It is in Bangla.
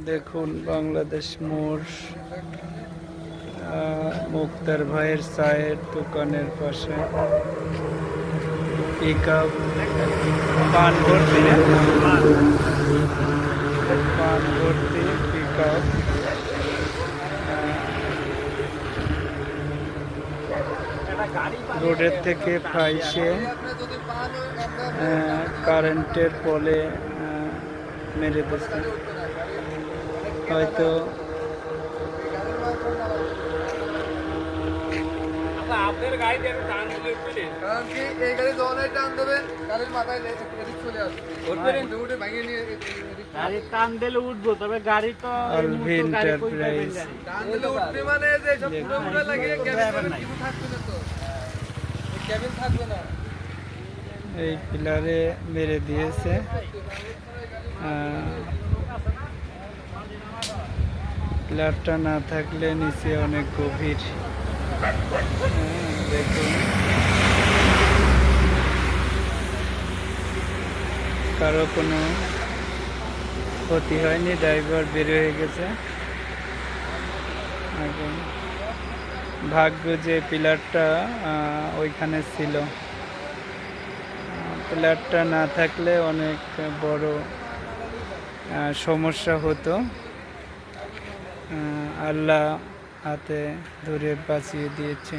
দেখুন বাংলাদেশ মোড়, মুক্তার ভাইয়ের চায়ের দোকানের পাশে পিকআপ পান ভর্তি পিকআপ রোডের থেকে ফাইসে কারেন্টের পোলে মেরে দিচ্ছে। হয়তো আপনার গাড়ি টান দিলে উঠবে, কারণ কি এই গাড়ি যখনই টান দেবে গাড়ির মাথায় এদিক চলে আসবে, উঠে ভেঙে নিয়ে গাড়ি টান দিলে উঠবো, তবে গাড়ি তো আলভিন এন্টারপ্রাইজ টান দিলে উঠবে মানে যে সব পুরো লাগিয়ে ক্যাবিন থাকবে না, তো ক্যাবিন থাকবে না। এই পিলারে মেরে দিয়েছে। পিলারটা না থাকলে নিচে অনেক গভীর। দেখুন কারো কোনো ক্ষতি হয়নি, ড্রাইভার বের হয়ে গেছে। এখন ভাগ্য যে পিলারটা ওইখানে ছিল, পিলারটা না থাকলে অনেক বড় সমস্যা হতো। আল্লাহ হাতে ধরে বাঁচিয়ে দিয়েছে।